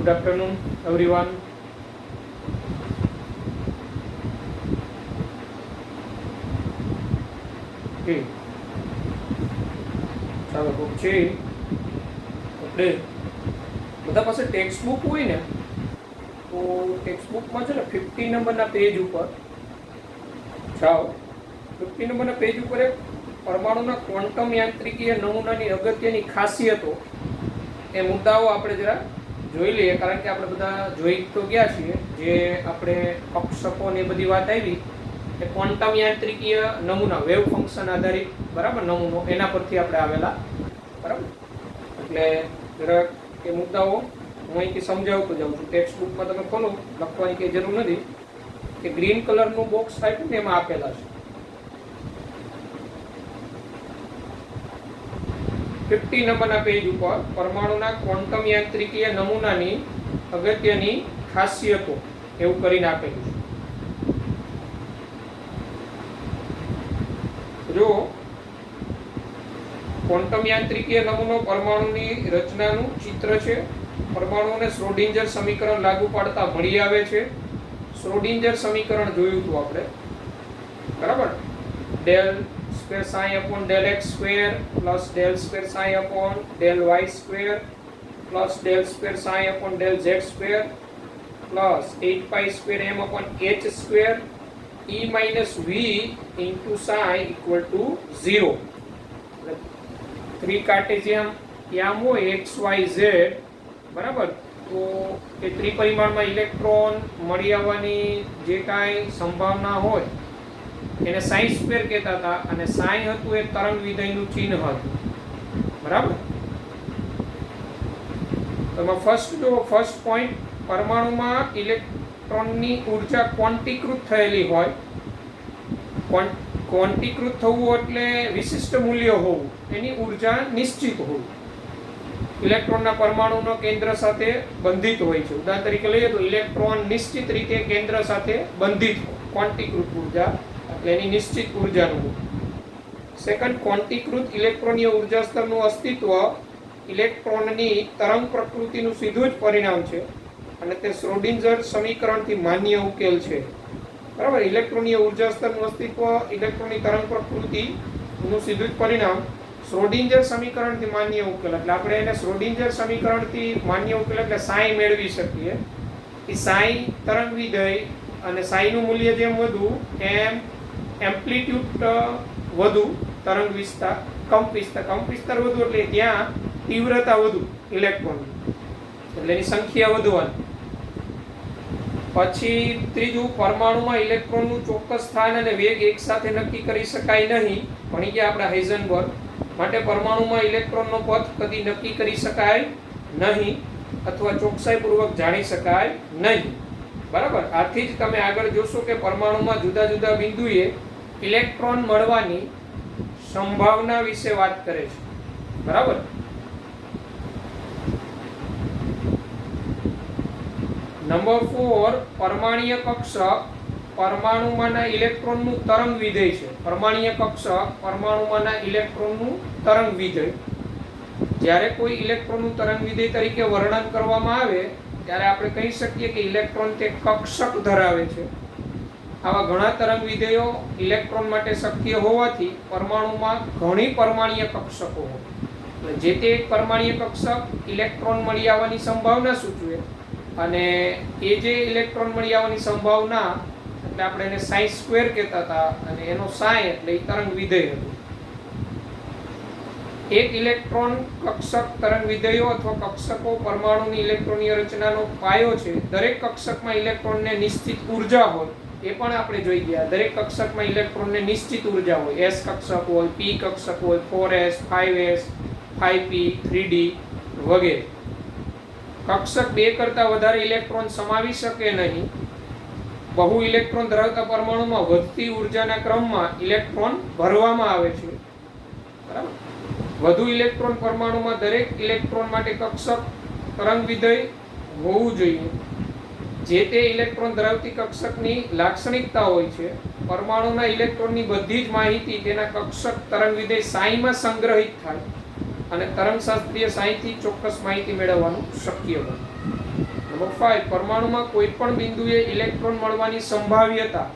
Good afternoon, everyone. Okay. ચાલો તો છે આપણે બધા પાસે ટેક્સ્ટ બુક હોય ને, તો ટેક્સ્ટ બુકમાં છે ને 50 નંબરના પેજ ઉપર જાઓ. 50 નંબરના પેજ ઉપર એક પરમાણુના ક્વોન્ટમ યાંત્રિકીય નમૂનાની અગત્યની ખાસિયતો એ મુદ્દાઓ આપણે જરા જોઈ લઈએ, કારણ કે આપણે બધા જોઈ તો ગયા છીએ. જે આપણે કક્ષકો ને એ બધી વાત આવી એ ક્વોન્ટમ યાંત્રિકીય નમૂના, વેવ ફંક્શન આધારિત બરાબર નમૂનો, એના પરથી આપણે આવેલા બરાબર. એટલે જરા એ મુદ્દાઓ હું અહીંથી સમજાવતો જાઉં છું. ટેક્સ્ટ બુકમાં તમે ખોલો, લખવાની કંઈ જરૂર નથી. કે ગ્રીન કલરનું બોક્સ આપ્યું ને એમાં આપેલા છે 50 નંબરના પેજ ઉપર પરમાણુના ક્વોન્ટમ યાંત્રિકીય નમૂનાની અગત્યની ખાસિયતો એવું કરીને આપેલું છે. જો ક્વોન્ટમ યાંત્રિકીય નમૂનો પરમાણુની રચનાનું ચિત્ર છે. પરમાણુઓને શ્રોડિંજર સમીકરણ લાગુ પાડતા મળી આવે છે. શ્રોડિંજર સમીકરણ જોયું હતું આપણે બરાબર. Del square psi upon del x square plus del square psi upon del y square plus del square psi upon del z square plus 8 pi square m upon h square e minus v into psi equal to 0. 3 Cartesian યામ હોય x y z બરાબર. તો એ ત્રિપરિમાણમાં electron મળી આવવાની જે કાંઈ સંભાવના હોય એને સાઈ સ્ક્વેર કહેતા હતા, અને સાઈ હતું એ તરંગ વિધેયનું ચિહ્ન હતું બરાબર. તો ફર્સ્ટ જો ફર્સ્ટ પોઈન્ટ, પરમાણુમાં ઇલેક્ટ્રોનની ઉર્જા ક્વોન્ટીકૃત થયેલી હોય. ક્વોન્ટીકૃત થવું એટલે વિશિષ્ટ મૂલ્ય હોવું, એની ઉર્જા નિશ્ચિત હોવું. ઇલેક્ટ્રોનના પરમાણુનો કેન્દ્ર સાથે બંધિત હોય છે. ઉદાહરણ તરીકે લઈએ તો ઇલેક્ટ્રોન નિશ્ચિત રીતે કેન્દ્ર સાથે બંધિત હોય, ક્વોન્ટીકૃત ઉર્જા એટલે એની નિશ્ચિત ઉર્જાનું હોય. સેકન્ડ, ક્વોન્ટીકૃત ઇલેક્ટ્રોનીય ઉર્જા સ્તરનું અસ્તિત્વ ઇલેક્ટ્રોનની તરંગ પ્રકૃતિનું સીધું જ પરિણામ છે, અને તે શ્રોડિંજર સમીકરણથી માન્ય ઉકેલ છે બરાબર. ઇલેક્ટ્રોનીય ઉર્જા સ્તરનું અસ્તિત્વ ઇલેક્ટ્રોનની તરંગ પ્રકૃતિનું સીધું જ પરિણામ, શ્રોડિંજર સમીકરણથી માન્ય ઉકેલ. એટલે આપણે એને શ્રોડિંજર સમીકરણથી માન્ય ઉકેલ એટલે સાઈ મેળવી શકીએ. એ સાઈ તરંગ વિધેય, અને સાઈનું મૂલ્ય જેમ વધુ એમ એમ્પ્લિટ્યુડ વધુ, તરંગ વિસ્તાર કંપ વિસ્તાર વધુ એટલે ત્યાં તીવ્રતા વધુ ઇલેક્ટ્રોનની, એટલે એની સંખ્યા વધવાની. પછી ત્રીજું, પરમાણુમાં ઇલેક્ટ્રોનનું ચોક્કસ સ્થાન અને વેગ એકસાથે નક્કી કરી શકાય નહીં. ભણી ગયા આપણે હાઇઝનબર્ગ. માટે પરમાણુમાં ઇલેક્ટ્રોનનો પથ કદી નક્કી કરી શકાય નહીં, અથવા ચોકસાઈપૂર્વક જાણી શકાય નહીં બરાબર. આથી જ તમે આગળ જોશો કે પરમાણુમાં જુદા જુદા બિંદુએ ઇલેક્ટ્રોન મળવાની સંભાવના વિશે વાત કરે છે બરાબર. નંબર 4, પરમાણ્વીય કક્ષક પરમાણુમાંના ઇલેક્ટ્રોનનું તરંગ વિધેય છે. પરમાણ્વીય કક્ષક પરમાણુમાંના ઇલેક્ટ્રોનનું તરંગ વિધેય. જ્યારે કોઈ ઇલેક્ટ્રોનનું તરંગ વિધેય તરીકે વર્ણન કરવામાં આવે ત્યારે આપણે કહી શકીએ કે ઇલેક્ટ્રોન તે કક્ષક ધરાવે છે. આવા ઘણા તરંગ વિધેયો ઇલેક્ટ્રોન માટે શક્ય હોવાથી પરમાણુમાં ઘણી પરમાણ્વીય કક્ષકો હોય. જે તે એક પરમાણ્વીય કક્ષક ઇલેક્ટ્રોન મળી આવવાની સંભાવના સૂચવે, અને એ જે ઇલેક્ટ્રોન મળી આવવાની સંભાવના એટલે આપણે એને સાઈ સ્ક્વેર કહેતા હતા, અને એનો સાઈ એટલે એ તરંગ વિધેય હતું. એક ઇલેક્ટ્રોન કક્ષક તરંગ વિધેયો અથવા કક્ષકો પરમાણુની ઇલેક્ટ્રોનીય રચનાનો પાયો છે. દરેક કક્ષકમાં ઇલેક્ટ્રોનને નિશ્ચિત ઉર્જા હોય, એ પણ આપણે જોઈ ગયા. દરેક કક્ષકમાં ઇલેક્ટ્રોનને નિશ્ચિત ઉર્જા હોય. s કક્ષક હોય, p કક્ષક હોય, 4s 5s 5p 3d વગેરે. કક્ષક 2 કરતાં વધારે ઇલેક્ટ્રોન સમાવી શકે નહીં. બહુ ઇલેક્ટ્રોન ધરાવતા પરમાણુમાં વધતી ઉર્જાના ક્રમમાં ઇલેક્ટ્રોન ભરવામાં આવે છે બરાબર. વધુ ઇલેક્ટ્રોન પરમાણુમાં દરેક ઇલેક્ટ્રોન માટે કક્ષક તરંગ વિધેય હોવું જોઈએ. જે તે ઇલેક્ટ્રોન ધરાવતી કક્ષકની લાક્ષણિકતા હોય છે. પરમાણુના ઇલેક્ટ્રોનની બધી જ માહિતી તેના કક્ષક તરંગ વિધેય સાઈમાં સંગ્રહિત થાય, અને તરંગશાસ્ત્રીય સાઈથી ચોક્કસ માહિતી મેળવવાનું શક્ય બને. નંબર 5 પરમાણુમાં કોઈ પણ બિંદુએ ઇલેક્ટ્રોન મળવાની સંભાવ્યતા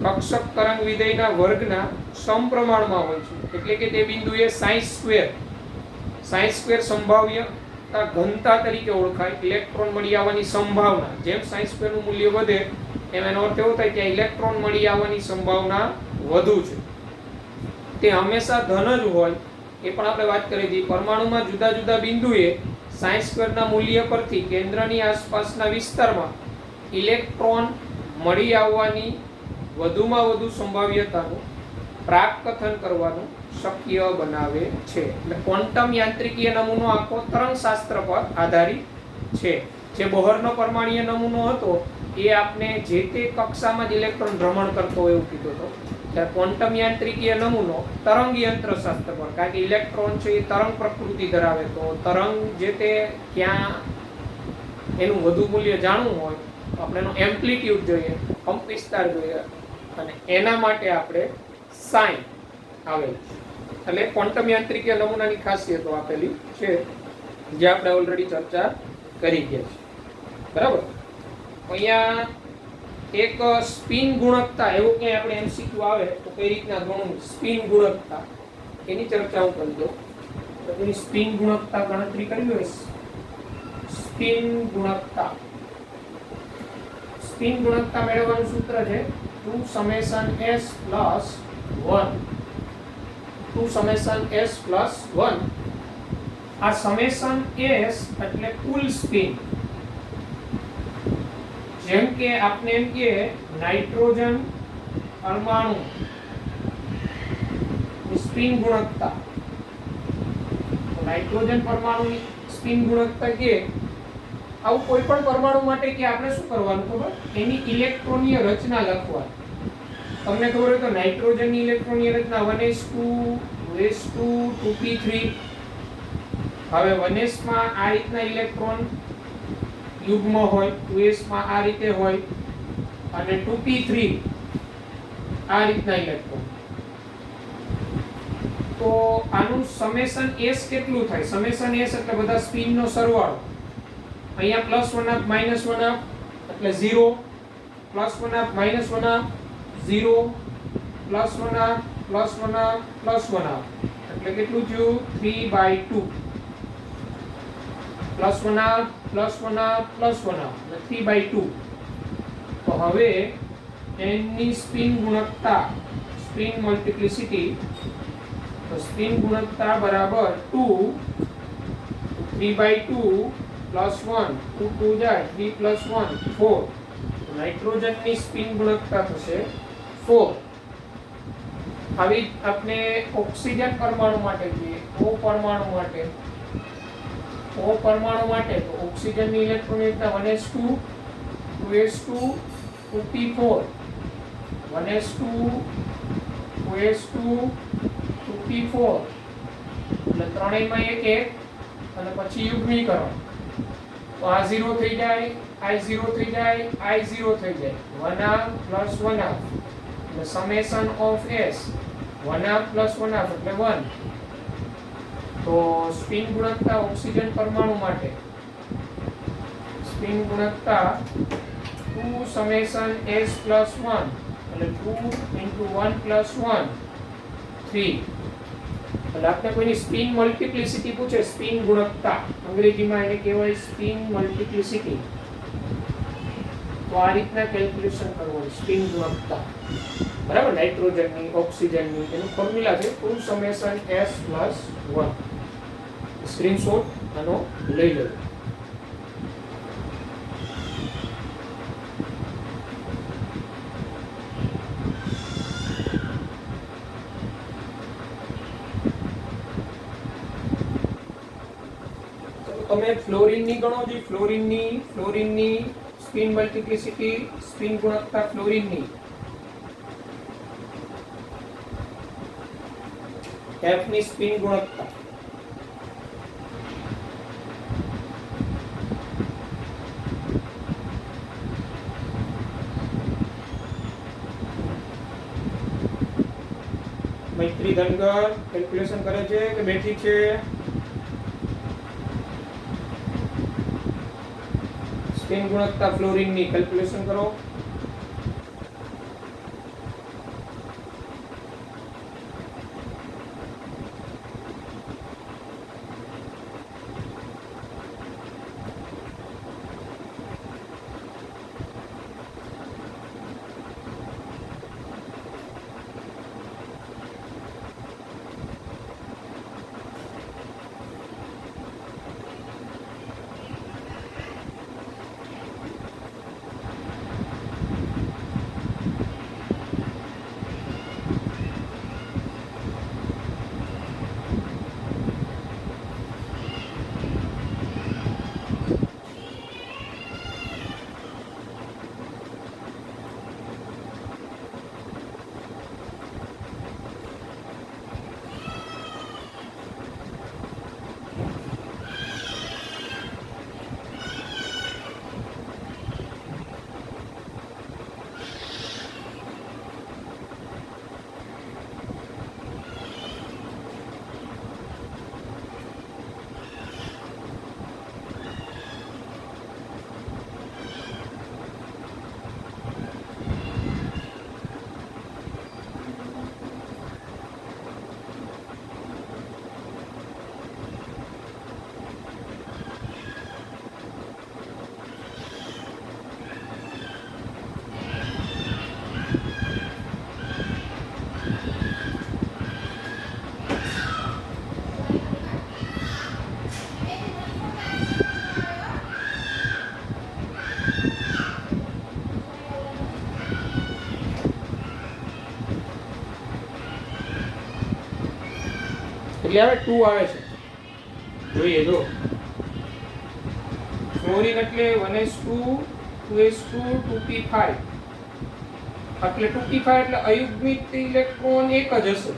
કક્ષક તરંગ વિધેયના વર્ગના સમપ્રમાણમાં હોય છે. એટલે કે તે બિંદુએ sin સ્ક્વેર સંભાવ્યતા ઘનતા તરીકે ઓળખાય. ઇલેક્ટ્રોન મળી આવવાની સંભાવના, જેમ sin સ્ક્વેર નું મૂલ્ય વધે એમ એનો અર્થ એવો થાય કે ઇલેક્ટ્રોન મળી આવવાની સંભાવના વધુ છે. તે હંમેશા ધન જ હોય એ પણ આપણે વાત કરી હતી. પરમાણુમાં જુદા જુદા બિંદુએ sin સ્ક્વેરના મૂલ્ય પરથી કેન્દ્રની આસપાસના વિસ્તારમાં ઇલેક્ટ્રોન મળી આવવાની વધુમાં વધુ સંભાવ્યતાનું પ્રાકકથન કરવાનું શક્ય બનાવે છે. એટલે ક્વોન્ટમ યાંત્રિકીય નમૂનો આખો તરંગશાસ્ત્ર પર આધારિત છે. જે બોહરનો પરમાણુય નમૂનો હતો એ આપને જે તે કક્ષામાં જ ઇલેક્ટ્રોન ભ્રમણ કરતો હોય એવું કીધું હતો. ત્યારે ક્વોન્ટમ યાંત્રિકીય નમૂનો તરંગ યંત્રશાસ્ત્ર પર, કારણ કે ઇલેક્ટ્રોન છે એ તરંગ પ્રકૃતિ ધરાવે, તો તરંગ જે તે ક્યાં એનું વધુ મૂલ્ય જાણવું હોય તો આપણે એનો એમ્પ્લિટ્યુડ જોઈએ, કંપ વિસ્તાર જોઈએ, અને એના માટે આપણે સાઇન આવેલ છે. એટલે ક્વોન્ટમ યાંત્રિકીય નમૂનાની ખાસિયતો આપેલી છે જે આપણે ઓલરેડી ચર્ચા કરી ગયા છે. બરાબર. અહીંયા એક સ્પિન ગુણકતા, એવું કંઈ આપણે એમસીક્યુ આવે તો કઈ રીતના ગણવું, સ્પિન ગુણકતા એની ચર્ચા હું કરી દઉં. તો એની સ્પિન ગુણકતા ગણતરી કરવી હોય, સ્પિન ગુણકતા મેળવવાનું સૂત્ર છે 2 summation s plus 1. આ સમેશન s એટલે કુલ સ્પિન. જેમ કે આપણે એમ કે નાઇટ્રોજન પરમાણુ સ્પિન ગુણકતા, નાઇટ્રોજન પરમાણુની સ્પિન ગુણકતા કે આવું કોઈ પણ પરમાણુ માટે કે આપણે શું કરવાનું ખબર, એની ઇલેક્ટ્રોનીય રચના લખવાની. તમને ખબર હોય તો નાઇટ્રોજનની ઇલેક્ટ્રોનીય રચના 1s2 2s2 2p3. હવે 1s માં આ રીતના ઇલેક્ટ્રોન યુગ્મ હોય, 2s માં આ રીતે હોય, અને 2p3 આ રીતના ઇલેક્ટ્રોન. તો આનું સમેશન s કેટલું થાય? સમેશન s એટલે બધા સ્પિનનો સરવાળો. અહીંયા +1 હાફ -1 હાફ એટલે 0, +1 half -1 half 0, +1 half +1 half +1 half એટલે કેટલું થયું? 3/2. +1 હાફ +1 હાફ +1 હાફ એટલે 3/2. તો હવે n ની સ્પિન ગુણકતા, સ્પિન મલ્ટીપ્લિસિટી, તો સ્પિન ગુણકતા બરાબર 2, 3/2 +1, 2 2 જાય 3 + 1 4. નાઇટ્રોજનની સ્પિન ગુણકતા થશે 4. આવી આપણે ઓક્સિજન પરમાણુ માટે જોઈએ, O પરમાણુ માટે તો ઓક્સિજનની ઇલેક્ટ્રોનની રચના 1s2 2s2 2p4, 1s2 2s2 2p4 એટલે ત્રણેયમાં એક એક અને પછી યુગ્મીકરણ. તો આ 0 થઈ જાય, I 0 થઈ જાય, I 0 થઈ જાય, 1 હાફ + 1 હાફ એટલે summation of s 1 half + 1 half એટલે 1. તો સ્પિન ગુણકતા ઓક્સિજન પરમાણુ માટે સ્પિન ગુણકતા 2 summation s + 1 એટલે 2 × 1 + 1 3. એટલે આપણે કોઈની સ્પિન મલ્ટીપ્લિસિટી પૂછે, સ્પિન ગુણકતા અંગ્રેજીમાં એને કહેવાય સ્પિન મલ્ટીપ્લિસિટી. તો આ રીતના કેલ્ક્યુલેશન કરવાનું સ્પિન ગુણકતા. બરાબર. નાઇટ્રોજનની, ઓક્સિજનની એનું ફોર્મ્યુલા છે 2 summation s + 1. સ્ક્રીનશોટ આનો લઈ લો. તમે ફ્લોરિનની ગણો જે ફ્લોરિનની સ્પિન મલ્ટીપ્લિસિટી, સ્પિન ગુણકતા ફ્લોરિનની F ની સ્પિન ગુણકતા મૈત્રી ધનગર કેલ્ક્યુલેશન કરે છે કે બેઠી છે? સ્પિન ગુણકતા ફ્લોરિનની કેલ્ક્યુલેશન કરો. એટલે હવે 2 આવે છે. જોઈએ જો ફ્લોરિન એટલે 1s2 2s2 2p5 એટલે 2p5 એટલે અયુગ્મિત ઇલેક્ટ્રોન એક જ હશે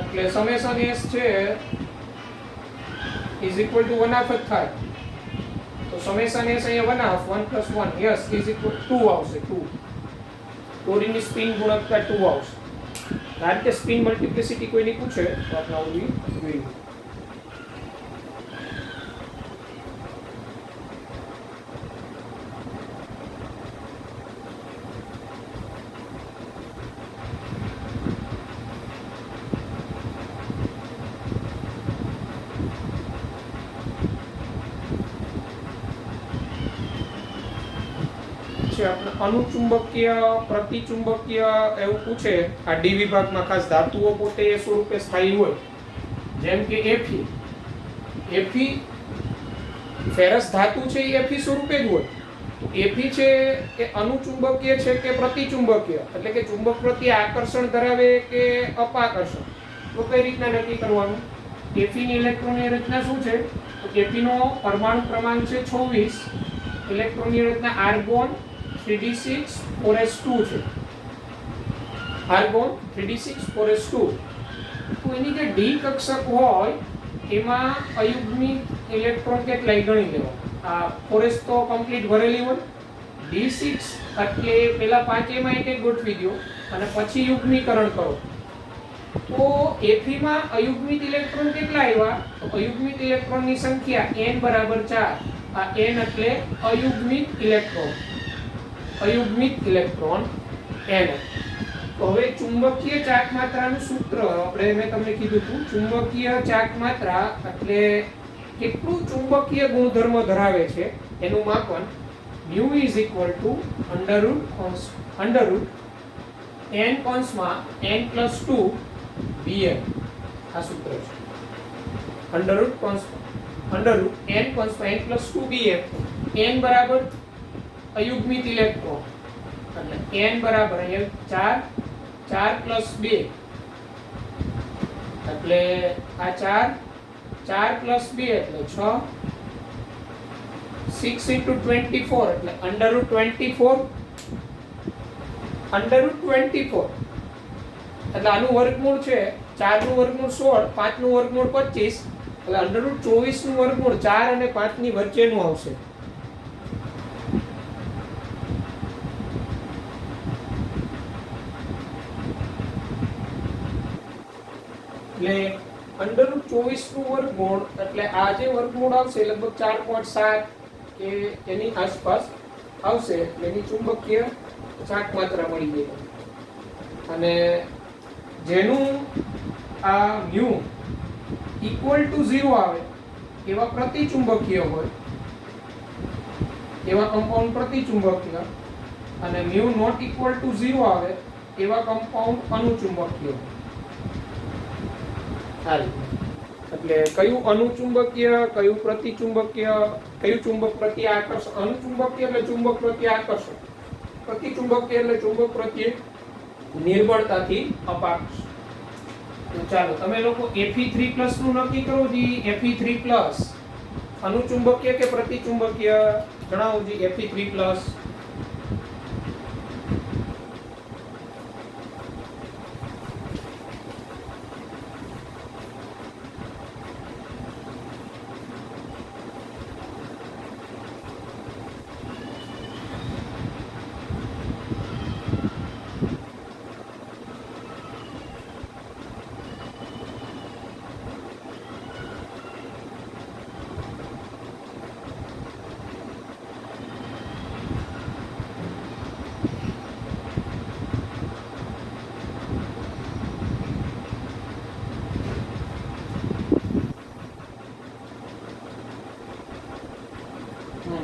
એટલે સમેશન s છે ઇઝ ઇક્વલ ટુ 1/2 જ થાય. તો સમેશન s અહીંયા 1/2 1 + 1 યસ ઇઝ ઇક્વલ 2 આવશે. 2 ફ્લોરિનની સ્પિન ગુણકતા 2 આવશે. કારણ કે સ્પિન મલ્ટિપ્લિસિટી કોઈની પૂછે તો આપણે આવું જોઈએ. આપણે અનુચુંબકીય પ્રતિચુંબકીય એવું પૂછે આ ડી વિભાગમાં ખાસ ધાતુઓ પોતે એ સ્વરૂપે સ્થાયી હોય જેમ કે એફી ફેરસ ધાતુ છે એ એફી સ્વરૂપે જ હોય. એફી છે એ અનુચુંબકીય છે કે પ્રતિચુંબકીય એટલે કે ચુંબક પ્રત્યે આકર્ષણ ધરાવે કે અપાકર્ષણ તો કઈ રીતના નક્કી કરવાનું. એફીની ઇલેક્ટ્રોનની રચના શું છે તો એફીનો પરમાણુ ક્રમાંક છે 26. ઇલેક્ટ્રોનની રચના આર્ગોન 3d6 4s2 છે. આર્ગોન 3d6 4s2 તો એની જે ડી કક્ષક હોય એમાં અયુગ્મિક ઇલેક્ટ્રોન કેટલાય ગણી લેવા. આ 4s તો કમ્પ્લીટ ભરેલી હોય. d6 એટલે પેલા 5 માં એક ગોઠવી દો અને પછી યુગ્મીકરણ કરો. તો Fe માં અયુગ્મિત ઇલેક્ટ્રોન કેટલા આવ્યા તો અયુગ્મિત ઇલેક્ટ્રોનની સંખ્યા n = 4. આ n એટલે અયુગ્મિત ઇલેક્ટ્રોન n. તો હવે ચુંબકીય ચાક માત્રાનું સૂત્ર આપણે મેં તમને કીધું હતું. ચુંબકીય ચાક માત્રા એટલે કેટલું ચુંબકીય ગુણધર્મ ધરાવે છે એનું માપન μ = √n કૌંસમાં n + 2 Bm. આ સૂત્ર છે. √n કૌંસમાં n + 2 Bm. n બરાબર અયુગ્મિત ઇલેક્ટ્રોન એટલે n બરાબર અહીંયા 4 + 2 એટલે આ 4 + 2 એટલે 6 6 × 24 એટલે √24 એટલે આનું વર્ગમૂળ છે 4 નું વર્ગમૂળ 16 5 નું વર્ગમૂળ 25 એટલે √24 નું વર્ગમૂળ 4 અને 5 ની વચ્ચેનું આવશે. એટલે √24 નું વર્ગમૂળ એટલે આ જે વર્ગમૂળ આવશે લગભગ 4.7 એ એની આસપાસ આવશે એટલે એની ચુંબકીય ચાક માત્રા મળી જાય. અને જેનું આ મ્યુ ઇક્વલ ટુ 0 આવે એવા પ્રતિચુંબકીય હોય, એવા કમ્પાઉન્ડ પ્રતિચુંબકીય, અને મ્યુ નોટ ઇક્વલ ટુ 0 આવે એવા કમ્પાઉન્ડ અનુચુંબકીય. એટલે કયું અનુચુંબકીય, કયું પ્રતિચુંબકીય, કયું ચુંબક પ્રત્યે આકર્ષણ. અનુચુંબકીય એટલે ચુંબક પ્રત્યે આકર્ષણ, પ્રતિચુંબકીય એટલે ચુંબક પ્રત્યે નિર્બળતાથી અપાકર્ષણ. તો ચાલો તમે લોકો Fe3+ નું નક્કી કરો જી. Fe3+ અનુચુંબકીય કે પ્રતિચુંબકીય જણાવો જી. Fe3+.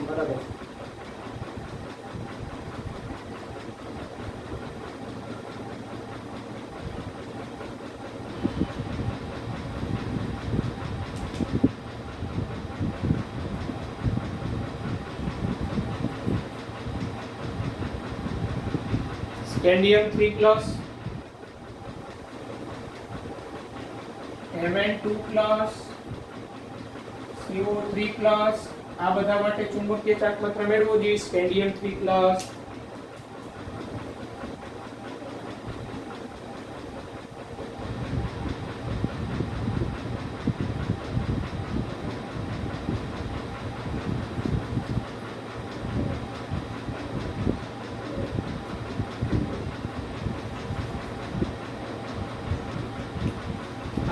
બરાબર. સ્કેન્ડિયમ 3+, Mn2+, CO3+, આ બધા માટે ચુંબકીય ચાક માત્રા મેળવો જોઈએ. સ્કેન્ડિયમ 3+,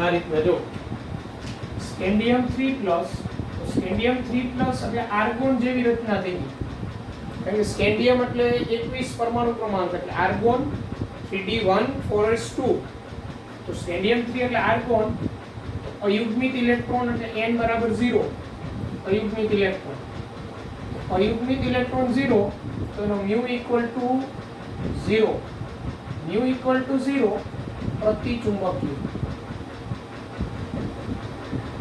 આ રીતના જો સ્કેન્ડિયમ 3+, સ્કેન્ડિયમ 3+ એટલે આર્ગોન જેવી રચના થઈ ગઈ. કારણ કે સ્કેન્ડિયમ એટલે 21 પરમાણુ ક્રમાંક, એટલે આર્ગોન 3d1 4s2. તો સ્કેન્ડિયમ 3 એટલે આર્ગોન. અયુગ્મિત ઇલેક્ટ્રોન એટલે n બરાબર 0. અયુગ્મિત ઇલેક્ટ્રોન, અયુગ્મિત ઇલેક્ટ્રોન 0, તો એનો mu equal to 0. Mu equal to 0 પ્રતિચુંબકીય.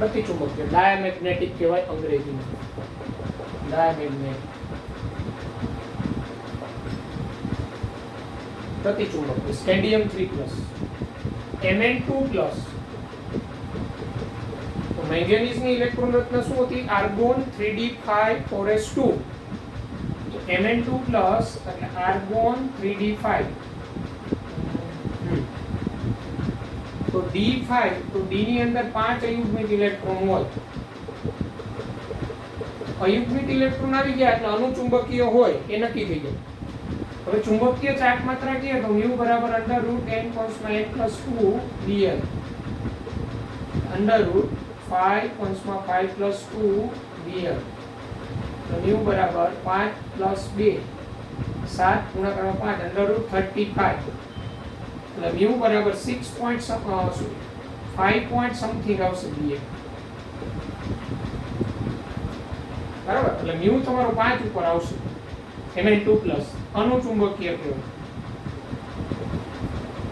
પ્રતિચુંબકીય ડાયામેગ્નેટિક કહેવાય અંગ્રેજીમાં. ડાયામેગ્નેટિક પ્રતિચુંબકીય. Scandium 3+, Mn2+. તો મેંગેનીઝની ઇલેક્ટ્રોન રચના શું હતી? Argon 3d5 4s2. તો Mn2+ એટલે આર્ગોન 3d5. તો D5, તો D ની અંદર 5 અયુગ્મિત ઇલેક્ટ્રોન હોય. અયુગ્મિત ઇલેક્ટ્રોન આવી ગયા એટલે અનુચુંબકીય હોય એ નક્કી થઈ જાય. હવે ચુંબકીય ચાક માત્રા કહીએ તો μ બરાબર √n+2 dl, √5+2 dl. તો μ બરાબર 5 + 2, 7 ગુણાકાર 5 √35. એટલે μ બરાબર 5 point something આવશે dl. બરાબર. એટલે μ તમારો 5 ઉપર આવશે. Mn2+ અનુચુંબકીય કહેવાય.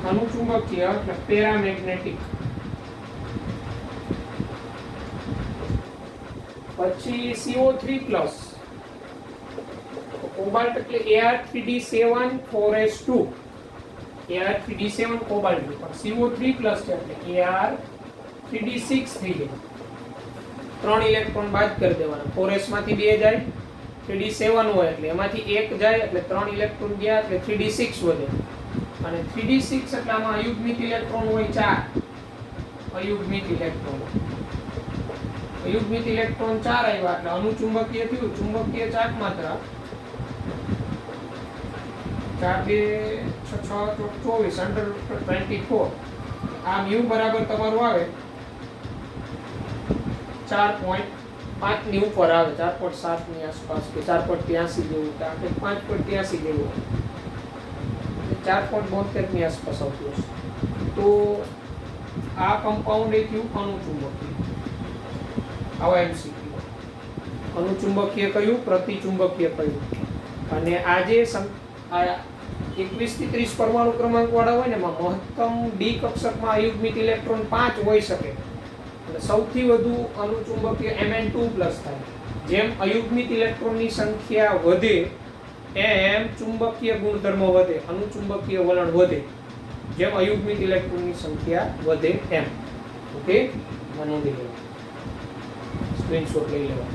અનુચુંબકીય એટલે પેરામેગ્નેટિક. પછી CO3+, કોબાલ્ટ એટલે Ar3d7 4s2. Ar3d7 cobalt. પણ CO3+ છે એટલે Ar3d6 થઈ જાય. 3 ઇલેક્ટ્રોન બાદ કરી દેવાના. 4s માંથી 2 જાય, 3d7 હોય એટલે એમાંથી 1 જાય એટલે 3 ઇલેક્ટ્રોન ગયા એટલે 3d6 વધે. અને 3d6 એટલે આમાં અયુગ્મિત ઇલેક્ટ્રોન હોય 4. અયુગ્મિત ઇલેક્ટ્રોન, અયુગ્મિત ઇલેક્ટ્રોન 4 આવ્યા એટલે અનુચુંબકીય થયું. ચુંબકીય ચાક માત્રા 4 2 6 6 24 આ μ બરાબર તમારું આવે 4.5. 5 ની ઉપર આવે, 4.7 ની આસપાસ કે 4.83 જેવું, કારણ કે 5.83 જેવું, 4.72 ની આસપાસ આવતું હશે. તો આ કમ્પાઉન્ડ એ થયું અણુચુંબકીય. આવા એમસીક્યુ. અણુચુંબકીય કયું, પ્રતિચુંબકીય કયું. અને આ જે 21 થી 30 પરમાણુ ક્રમાંક વાળા હોય ને, એમાં મહત્તમ ડી કક્ષકમાં અયુગ્મિત ઇલેક્ટ્રોન 5 હોઈ શકે. અને સૌથી વધુ અણુચુંબકીય Mn2+ થાય. જેમ અયુગ્મિત ઇલેક્ટ્રોનની સંખ્યા વધે એમ ચુંબકીય ગુણધર્મ વધે, અણુચુંબકીય વલણ વધે. જેમ અયુગ્મિત ઇલેક્ટ્રોનની સંખ્યા વધે એમ. ઓકે, નોંધી લેવા, સ્ક્રીનશોટ લઈ લેવા.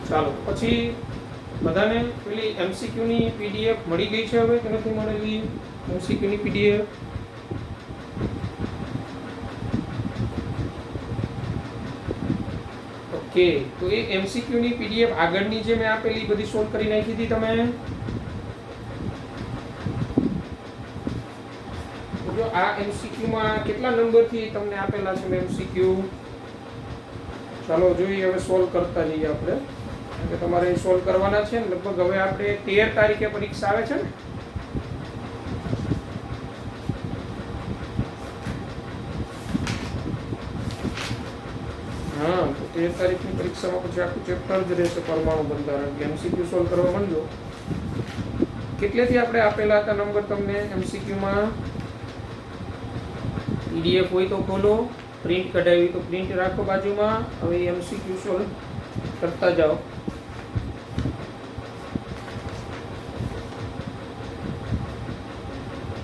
ચાલો, પછી બધાને પેલી એમસીક્યુ ની પીડીએફ મળી ગઈ છે હવે કે નથી મળેલી? એમસીક્યુ ની પીડીએફ ઓકે. તો એ એમસીક્યુ ની પીડીએફ આગળની જે મેં આપેલી બધી સોલ્વ કરી નાખી હતી તમે? જો આ એમસીક્યુ માં કેટલા નંબરથી તમને આપેલા છે એમસીક્યુ? ચાલો જોઈએ, હવે સોલ્વ કરતા જઈએ આપણે, કે તમારે સોલ્વ કરવાના છે ને. લગભગ હવે આપણે 13 તારીખે પરીક્ષા આવે છે ને. હા, તો 13 તારીખની પરીક્ષામાં પછી આખું ચેપ્ટર જ રહેશે પરમાણુ બંધારણ. એમસીક્યુ સોલ્વ કરવા માંડજો. કેટલેથી આપણે આપેલા હતા નંબર તમને એમસીક્યુમાં? પીડીએફ હોય તો ખોલો, પ્રિન્ટ કઢાવી તો પ્રિન્ટ રાખો બાજુમાં. હવે એમસીક્યુ સોલ્વ કરતા જાઓ.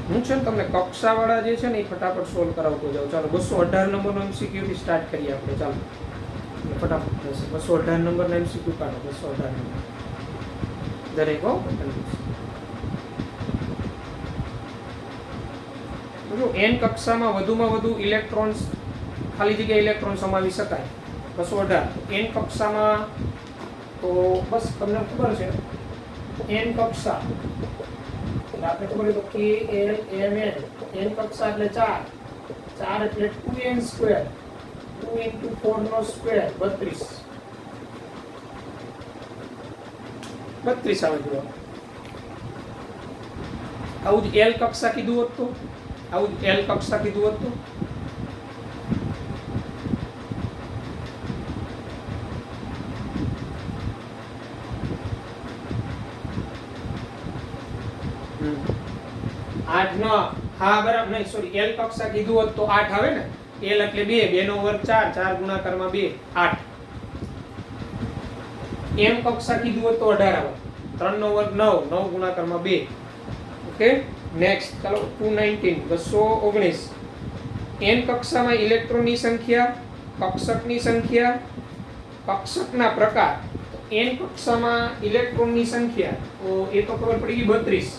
હું છે ને તમને કક્ષાવાળા જે છે ને એ ફટાફટ સોલ્વ કરાવતો જાઉં. ચાલો, 218 નંબરનો એમસીક્યુ થી સ્ટાર્ટ કરીએ આપણે. ચાલો, ફટાફટ થશે. 218 નંબરના એમસીક્યુ કાઢો. 218 નંબર દરેક હો. જો n કક્ષામાં વધુમાં વધુ ઇલેક્ટ્રોન્સ, ખાલી જગ્યા ઇલેક્ટ્રોન સમાવી શકાય. 218 n કક્ષામાં, તો બસ તમને ખબર છે n કક્ષા આપણે ખબર તો k l m n. n કક્ષા એટલે 4, 4 એટલે 2n², 2 * 4 નો સ્ક્વેર 32. 32 આવે જવાબ. આવું જ l કક્ષા કીધું હોત તો, આવું જ l કક્ષા કીધું હોત તો હા બરાબર, નહીં સોરી, l કક્ષા કીધું હોત તો 8 આવે ને. l એટલે 2, 2 નો વર્ગ 4, 4 ગુણાકારમાં 2, 8. m કક્ષા કીધું હોત તો 18 આવે, 3 નો વર્ગ 9, 9 ગુણાકારમાં 2. Okay, next. ચાલો, 219, 219. n કક્ષામાં ઇલેક્ટ્રોનની સંખ્યા, કક્ષકની સંખ્યા, કક્ષકના પ્રકાર. n કક્ષામાં ઇલેક્ટ્રોનની સંખ્યા તો એ તો ખબર પડી ગઈ 32.